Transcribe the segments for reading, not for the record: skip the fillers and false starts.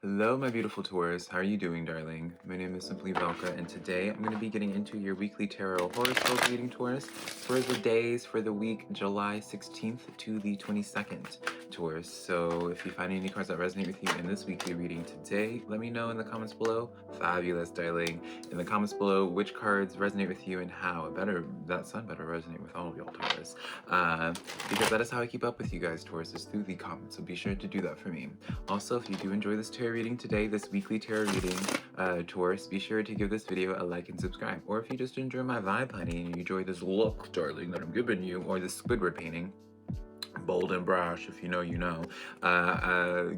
Hello, my beautiful Taurus. How are you doing, darling? My name is SimplyVelca, and today I'm going to be getting into your weekly tarot horoscope reading, Taurus, for the days for the week July 16th to the 22nd, Taurus. So if you find any cards that resonate with you in this weekly reading today, let me know in the comments below. Fabulous, darling. In the comments below, which cards resonate with you and how. That sun better resonate with all of y'all, Taurus. Because that is how I keep up with you guys, Taurus, is through the comments. So be sure to do that for me. Also, if you do enjoy this tarot reading today, this weekly tarot reading, Taurus, be sure to give this video a like and subscribe. Or if you just enjoy my vibe, honey, and you enjoy this look, darling, that I'm giving you, or this Squidward painting, bold and brash, if you know, you know,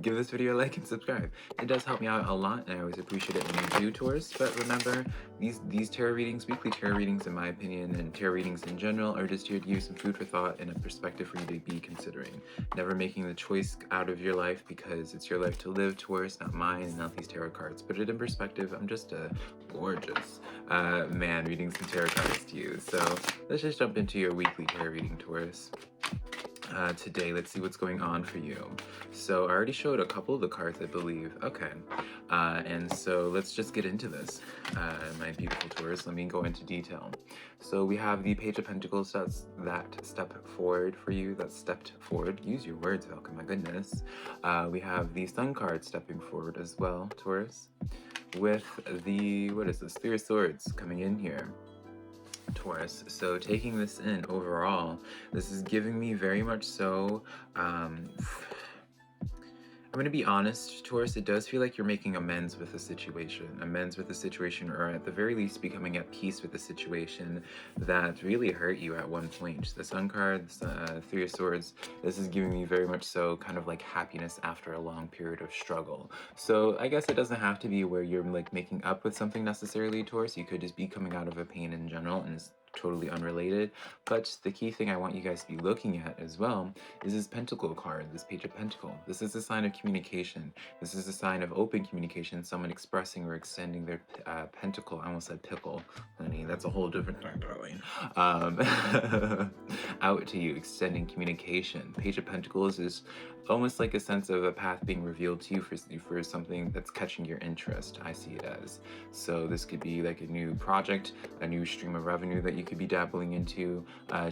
give this video a like and subscribe. It does help me out a lot, and I always appreciate it when you do, Taurus. But remember, these tarot readings, weekly tarot readings, in my opinion, and tarot readings in general, are just here to give you some food for thought and a perspective for you to be considering. Never making the choice out of your life, because it's your life to live, Taurus, not mine, and not these tarot cards. Put it in perspective. I'm just a gorgeous man reading some tarot cards to you. So let's just jump into your weekly tarot reading, Taurus. Today, let's see what's going on for you. So I already showed a couple of the cards, I believe. Okay, and so let's just get into this, my beautiful Taurus. Let me go into detail. So we have the Page of Pentacles that step forward for you, that stepped forward. Use your words, Velka, my goodness. We have the Sun card stepping forward as well, Taurus, with the, what is this, Three of Swords coming in here, Taurus. So taking this in overall, this is giving me very much so, I'm going to be honest, Taurus, it does feel like you're making amends with the situation, or at the very least becoming at peace with the situation that really hurt you at one point. The Sun card, Three of Swords, this is giving me very much so kind of like happiness after a long period of struggle. So I guess it doesn't have to be where you're like making up with something necessarily, Taurus. You could just be coming out of a pain in general, and it's totally unrelated. But the key thing I want you guys to be looking at as well is this Pentacle card, this Page of Pentacle. This is a sign of communication. This is a sign of open communication, someone expressing or extending their pentacle. I almost said pickle, honey. That's a whole different thing, darling. Out to you, extending communication. Page of Pentacles is almost like a sense of a path being revealed to you for something that's catching your interest. I see it as. So this could be like a new project, a new stream of revenue that you could be dabbling into,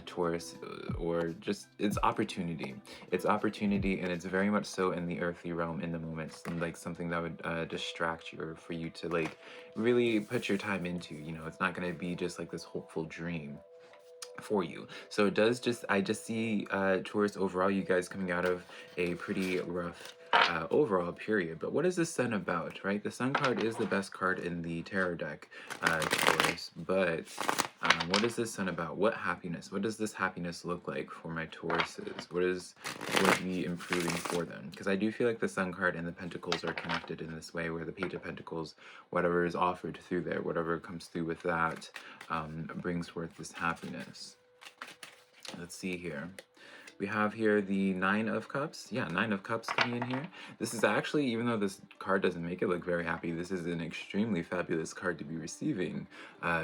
Taurus, or just it's opportunity. It's opportunity, and it's very much so in the earthly realm in the moment, like something that would distract you, or for you to like really put your time into. You know, it's not going to be just like this hopeful dream for you. So it does just, I just see, Taurus, overall, you guys coming out of a pretty rough overall period. But what is the Sun about, right? The Sun card is the best card in the tarot deck, Taurus. But what is this Sun about? What happiness? What does this happiness look like for my Tauruses? What is going to be improving for them? Because I do feel like the Sun card and the Pentacles are connected in this way, where the Page of Pentacles, whatever is offered through there, whatever comes through with that, brings forth this happiness. Let's see here. We have here the Nine of Cups. Yeah, Nine of Cups coming in here. This is actually, even though this card doesn't make it look very happy, this is an extremely fabulous card to be receiving,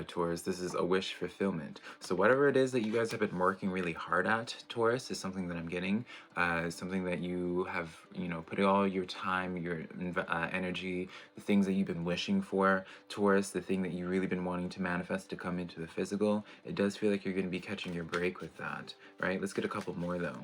Taurus. This is a wish fulfillment. So whatever it is that you guys have been working really hard at, Taurus, is something that I'm getting. Something that you have, you know, put all your time, your energy, the things that you've been wishing for, Taurus, the thing that you've really been wanting to manifest to come into the physical. It does feel like you're going to be catching your break with that, right? Let's get a couple more though.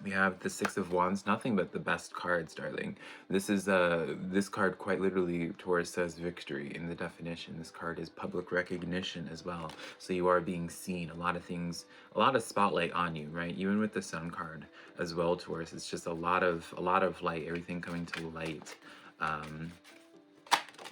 We have the Six of Wands, nothing but the best cards, darling. This is this card quite literally, Taurus, says victory in the definition. This card is public recognition as well. So you are being seen. A lot of things, a lot of spotlight on you, right? Even with the Sun card as well, Taurus, it's just a lot of light, everything coming to light.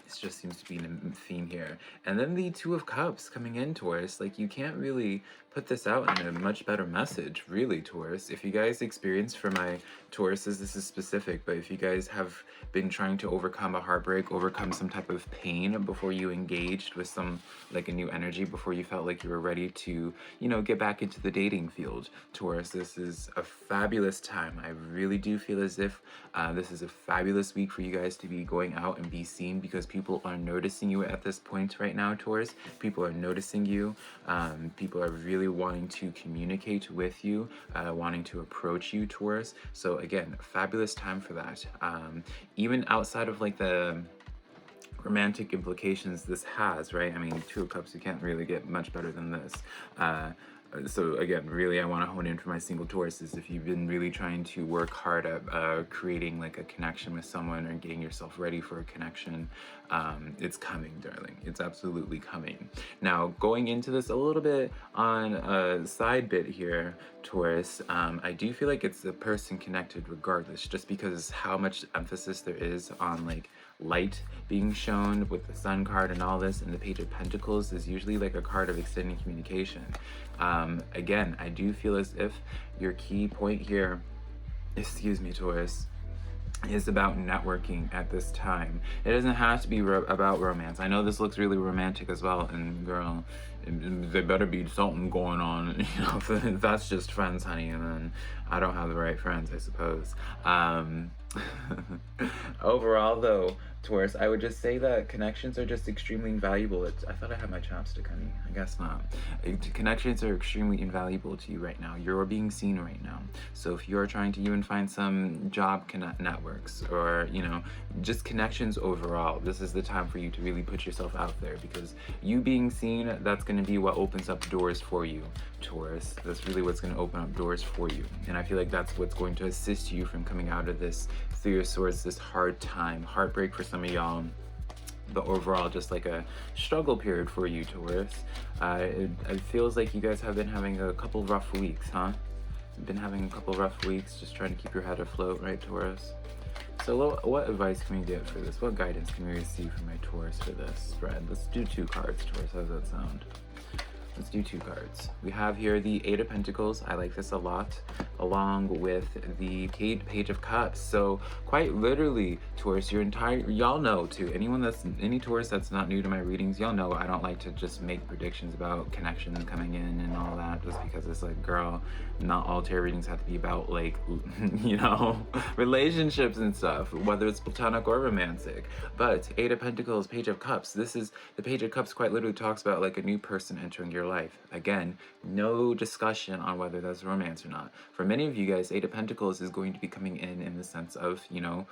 This just seems to be a theme here. And then the Two of Cups coming in, Taurus. Like, you can't really put this out in a much better message, really, Taurus. If you guys experience, for my Tauruses, this is specific, but if you guys have been trying to overcome a heartbreak, overcome some type of pain before you engaged with some, like, a new energy, before you felt like you were ready to, you know, get back into the dating field, Taurus, this is a fabulous time. I really do feel as if this is a fabulous week for you guys to be going out and be seen, because people are noticing you at this point right now, Taurus. People are noticing you. People are really really wanting to communicate with you, wanting to approach you, Taurus. So again, fabulous time for that. Even outside of like the romantic implications this has, right? I mean, Two of Cups, you can't really get much better than this. So again, really, I want to hone in for my single Tauruses. If you've been really trying to work hard at creating like a connection with someone or getting yourself ready for a connection, it's coming, darling. It's absolutely coming. Now, going into this a little bit on a side bit here, Taurus, I do feel like it's a person connected regardless, just because how much emphasis there is on like light being shown with the Sun card and all this, and the Page of Pentacles is usually like a card of extending communication. Again, I do feel as if your key point here, excuse me, Taurus, is about networking at this time. It doesn't have to be about romance. I know this looks really romantic as well, and girl, there better be something going on, you know, if that's just friends, honey, and then I don't have the right friends, I suppose. Overall though, Taurus, I would just say that connections are just extremely invaluable. I thought I had my chapstick, honey. I guess not. Connections are extremely invaluable to you right now. You're being seen right now. So if you're trying to even find some job networks, or, you know, just connections overall, this is the time for you to really put yourself out there, because you being seen, that's going to be what opens up doors for you, Taurus. That's really what's going to open up doors for you. And I feel like that's what's going to assist you from coming out of this Three of Swords, this hard time, heartbreak for some of y'all, but overall just like a struggle period for you, Taurus. It feels like you guys have been having a couple rough weeks, huh? You've been having a couple rough weeks, just trying to keep your head afloat, right, Taurus? So what advice can we get for this? What guidance can we receive from my Taurus for this spread? Let's do 2 cards, Taurus. How does that sound? Let's do 2 cards. We have here the 8 of Pentacles. I like this a lot, along with the Page of Cups. So quite literally, Taurus, y'all know too, any Taurus that's not new to my readings, y'all know I don't like to just make predictions about connections coming in and all that, just because it's like, girl, not all tarot readings have to be about like, you know, relationships and stuff, whether it's platonic or romantic. But 8 of Pentacles, Page of Cups, the Page of Cups quite literally talks about like a new person entering your life. Again, no discussion on whether that's romance or not. For many of you guys, 8 of Pentacles is going to be coming in the sense of, you know,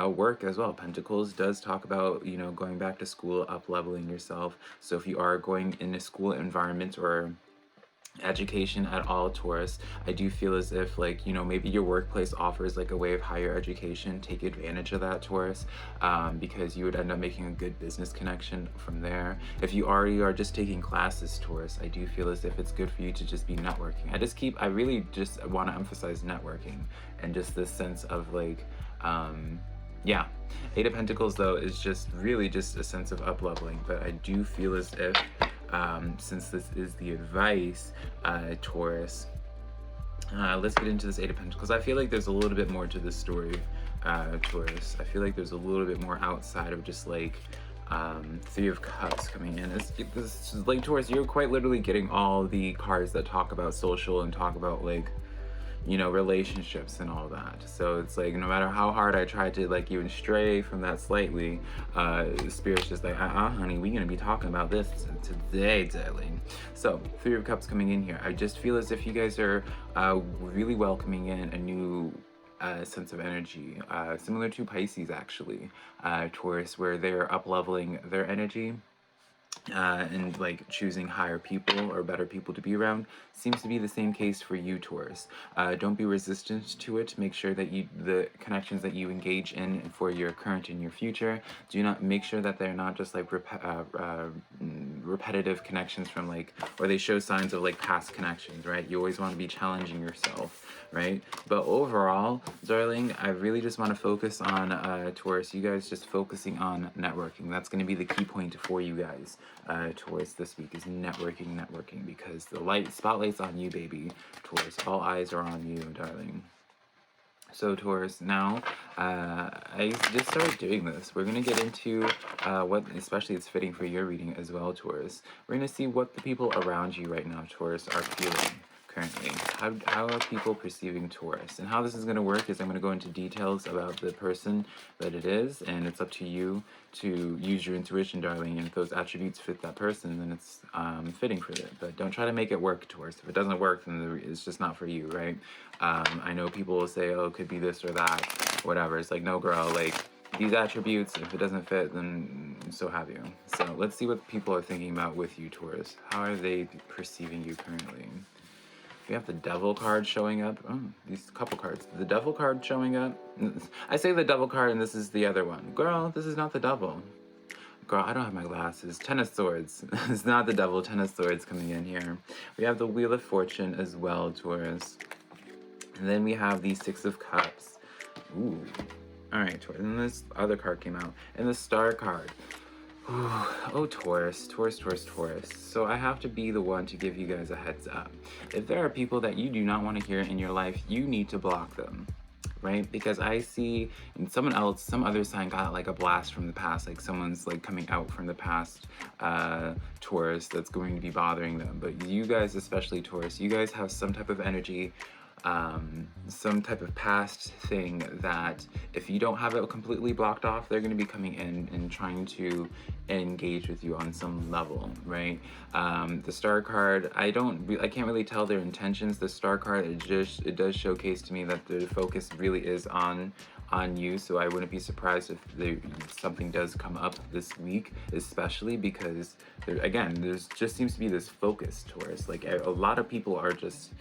work as well. Pentacles does talk about, you know, going back to school, up-leveling yourself. So if you are going in a school environment or education at all, Taurus, I do feel as if, like, you know, maybe your workplace offers like a way of higher education. Take advantage of that, Taurus, because you would end up making a good business connection from there. If you already are just taking classes, Taurus, I do feel as if it's good for you to just be networking. I really just want to emphasize networking and just this sense of like, yeah. 8 of Pentacles though is just really just a sense of up-leveling, but I do feel as if since this is the advice, Taurus, let's get into this 8 of Pentacles. I feel like there's a little bit more to this story, Taurus. I feel like there's a little bit more outside of just like 3 of Cups coming in. This is like, Taurus, you're quite literally getting all the cards that talk about social and talk about like, you know, relationships and all that. So it's like, no matter how hard I try to like even stray from that slightly, Spirit's just like, honey, we're gonna be talking about this today, darling. So 3 of Cups coming in here. I just feel as if you guys are really welcoming in a new sense of energy, similar to Pisces actually, Taurus, where they're up-leveling their energy. And like choosing higher people or better people to be around. Seems to be the same case for you, Taurus. Don't be resistant to it. Make sure that the connections that you engage in for your current and your future, make sure that they're not just like repetitive connections from like, or they show signs of like past connections, right? You always want to be challenging yourself, right? But overall, darling, I really just want to focus on Taurus, you guys just focusing on networking. That's going to be the key point for you guys, Taurus, this week, is networking, because the spotlight's on you, baby. Taurus, all eyes are on you, darling. So Taurus, now I just started doing this. We're going to get into what, especially it's fitting for your reading as well, Taurus. We're going to see what the people around you right now, Taurus, are feeling currently? How are people perceiving Taurus? And how this is going to work is I'm going to go into details about the person that it is, and it's up to you to use your intuition, darling. And if those attributes fit that person, then it's fitting for it. But don't try to make it work, Taurus. If it doesn't work, then it's just not for you, right? I know people will say, oh, it could be this or that, whatever. It's like, no, girl, like, these attributes, if it doesn't fit, then so have you. So let's see what people are thinking about with you, Taurus. How are they perceiving you currently? We have the Devil card showing up. Oh, these couple cards. The Devil card showing up. I say the Devil card and this is the other one. Girl, this is not the Devil. Girl, I don't have my glasses. Ten of Swords. It's not the Devil. Ten of Swords coming in here. We have the Wheel of Fortune as well, Taurus. And then we have the Six of Cups. Ooh. Alright, Taurus. And this other card came out. And the Star card. Ooh. Oh, Taurus. Taurus. So I have to be the one to give you guys a heads up. If there are people that you do not want to hear in your life, you need to block them. Right? Because I see someone else, some other sign got like a blast from the past, like someone's like coming out from the past, Taurus, that's going to be bothering them. But you guys, especially Taurus, you guys have some type of energy, some type of past thing that if you don't have it completely blocked off, they're going to be coming in and trying to engage with you on some level, right? The Star card, I can't really tell their intentions. The Star card, it does showcase to me that the focus really is on you, so I wouldn't be surprised if something does come up this week, especially because there's just seems to be this focus, Taurus. Like a lot of people are just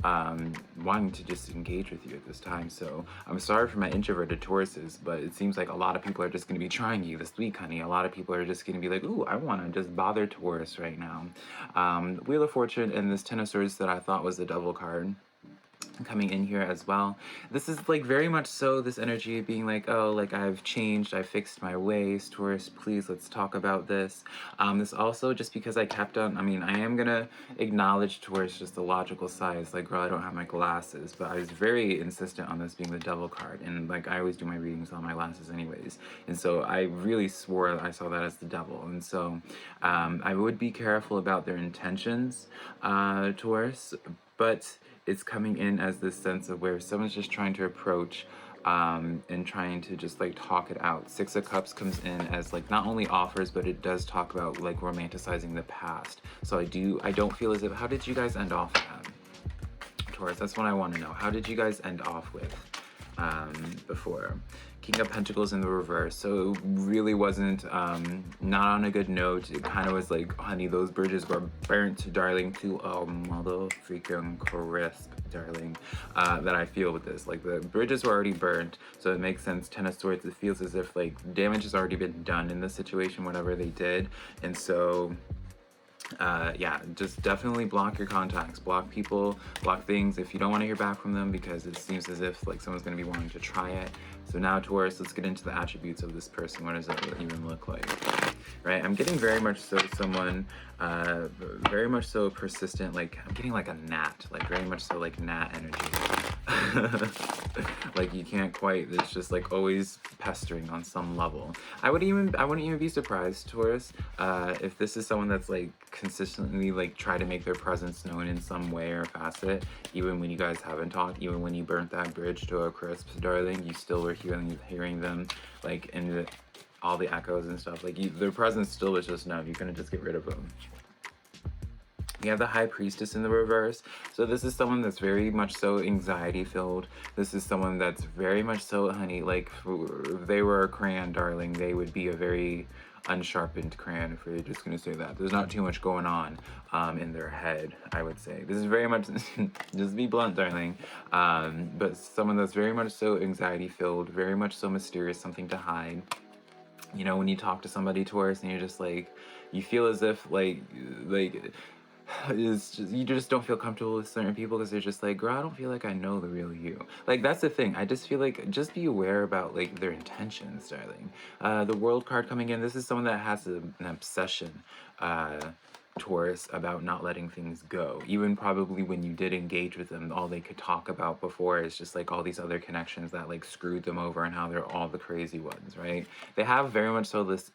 wanting to just engage with you at this time. So I'm sorry for my introverted Tauruses, but it seems like a lot of people are just going to be trying you this week, honey. A lot of people are just going to be like, ooh, I want to just bother Taurus right now. Wheel of Fortune and this Ten of Swords that I thought was the Devil card coming in here as well. This is like very much so this energy of being like, oh, like I've changed, I fixed my ways, Taurus, please let's talk about this. This also just because I kept on, I am gonna acknowledge Taurus just the logical side. It's like, girl, I don't have my glasses, but I was very insistent on this being the Devil card, and like I always do my readings on my glasses anyways, and so I really swore I saw that as the Devil. And so I would be careful about their intentions, Taurus, but it's coming in as this sense of where someone's just trying to approach and trying to just like talk it out. Six of Cups comes in as like not only offers, but it does talk about like romanticizing the past. So I don't feel as if, how did you guys end off at? Taurus, that's what I want to know. How did you guys end off with before? King of Pentacles in the reverse, so it really wasn't not on a good note. It kind of was like, honey, those bridges were burnt, darling, to a mother freaking crisp, darling, that I feel with this. Like the bridges were already burnt, so it makes sense. Ten of Swords, it feels as if like damage has already been done in the situation, whatever they did. And so yeah, just definitely block your contacts, block people, block things if you don't want to hear back from them, because it seems as if like someone's going to be wanting to try it. So now, Taurus, let's get into the attributes of this person. What does that even look like? Right, I'm getting very much so someone, very much so persistent, like I'm getting like a gnat, like very much so like gnat energy. Like you can't quite, it's just like always pestering on some level. I wouldn't even be surprised, Taurus, if this is someone that's like consistently like try to make their presence known in some way or facet, even when you guys haven't talked, even when you burnt that bridge to a crisp, darling, you still were hearing them like in all the echoes and stuff. Like their presence still was just known. You're gonna just get rid of them. You have the High Priestess in the reverse. So this is someone that's very much so anxiety filled. This is someone that's very much so, honey, like if they were a crayon, darling, they would be a very unsharpened crayon, if we're just gonna say that. There's not too much going on in their head, I would say. This is very much, just be blunt, darling, but someone that's very much so anxiety filled, very much so mysterious, something to hide. You know, when you talk to somebody, Taurus, and you're just like, you feel as if like it's just, you just don't feel comfortable with certain people because they're just like, girl, I don't feel like I know the real you. Like that's the thing. I just feel like, just be aware about like their intentions, darling. The World card coming in, this is someone that has an obsession Taurus, about not letting things go. Even probably when you did engage with them, all they could talk about before is just like all these other connections that like screwed them over and how they're all the crazy ones, right? They have very much so this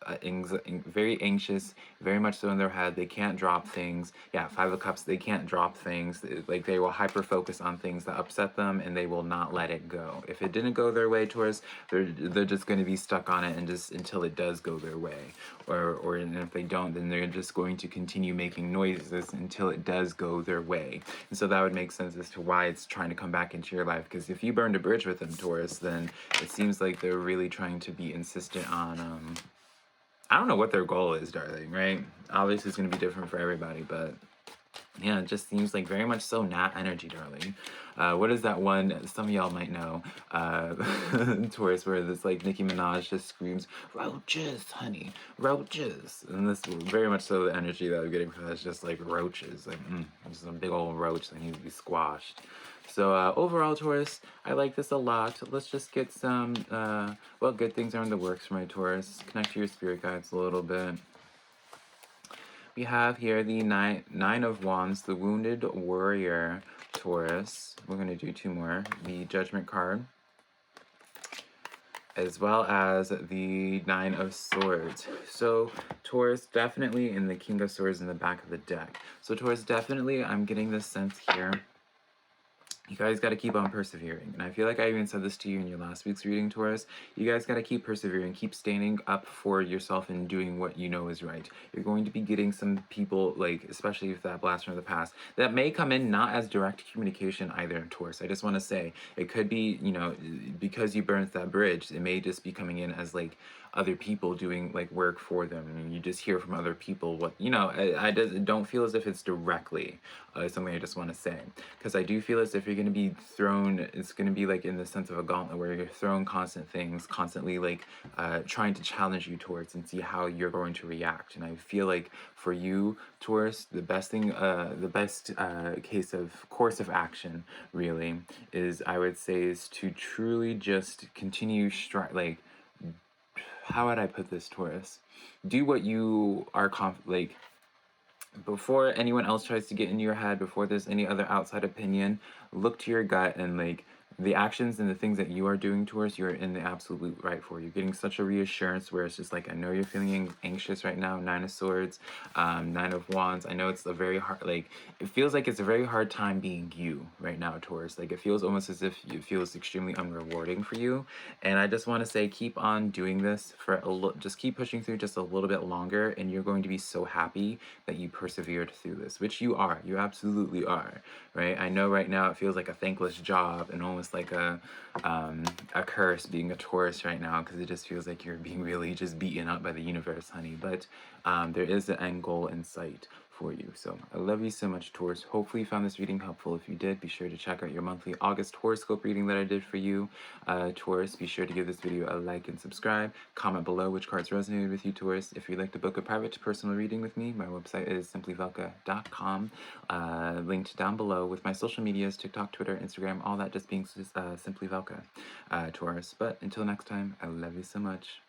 very anxious, very much so in their head. They can't drop things. Yeah, Five of Cups, they can't drop things. Like they will hyper focus on things that upset them and they will not let it go. If it didn't go their way, Taurus, they're just going to be stuck on it and just until it does go their way. Or and if they don't, then they're just going to continue making noises until it does go their way. And so that would make sense as to why it's trying to come back into your life. Because if you burned a bridge with them, Taurus, then it seems like they're really trying to be insistent on, I don't know what their goal is, darling, right? Obviously, it's going to be different for everybody, but yeah, it just seems like very much so Nat energy, darling. What is that one? Some of y'all might know. Taurus, where this like Nicki Minaj just screams, "Roaches, honey, roaches," and this very much so the energy that I'm getting from that's just like roaches, like just a big old roach that needs to be squashed. So overall, Taurus, I like this a lot. Let's just get some, well, good things are in the works for my Taurus. Connect to your spirit guides a little bit. We have here the Nine of Wands, the Wounded Warrior, Taurus. We're going to do two more. The Judgment card, as well as the Nine of Swords. So Taurus, definitely in the King of Swords in the back of the deck. So Taurus, definitely I'm getting this sense here. You guys got to keep on persevering. And I feel like I even said this to you in your last week's reading, Taurus. You guys got to keep persevering, keep standing up for yourself and doing what you know is right. You're going to be getting some people, like, especially if that blast from the past, that may come in not as direct communication either, Taurus. I just want to say, it could be, you know, because you burnt that bridge, it may just be coming in as, like, other people doing like work for them, and you just hear from other people what you know. I don't feel as if it's directly something I just want to say, because I do feel as if you're going to be thrown, it's going to be like in the sense of a gauntlet where you're thrown constant things, constantly like trying to challenge you towards and see how you're going to react. And I feel like for you, Taurus, the best thing, the best case of course of action really is, I would say, is to truly just continue like, how would I put this, Taurus? Do what you are like, before anyone else tries to get into your head, before there's any other outside opinion, look to your gut and like the actions and the things that you are doing towards, you're in the absolute right for. You're getting such a reassurance where it's just like, I know you're feeling anxious right now. Nine of Swords, Nine of Wands. I know it's a very hard, like, it feels like it's a very hard time being you right now, Taurus. Like, it feels almost as if it feels extremely unrewarding for you. And I just want to say, keep on doing this for just keep pushing through just a little bit longer, and you're going to be so happy that you persevered through this, which you are. You absolutely are, right? I know right now it feels like a thankless job and almost like a curse being a Taurus right now, because it just feels like you're being really just beaten up by the universe, honey. But there is an end goal in sight for you. So I love you so much, Taurus. Hopefully you found this reading helpful. If you did, be sure to check out your monthly August horoscope reading that I did for you, Taurus. Be sure to give this video a like and subscribe. Comment below which cards resonated with you, Taurus. If you'd like to book a private personal reading with me, my website is SimplyVelca.com, linked down below, with my social medias, TikTok, Twitter, Instagram, all that just being SimplyVelca, Taurus. But until next time, I love you so much.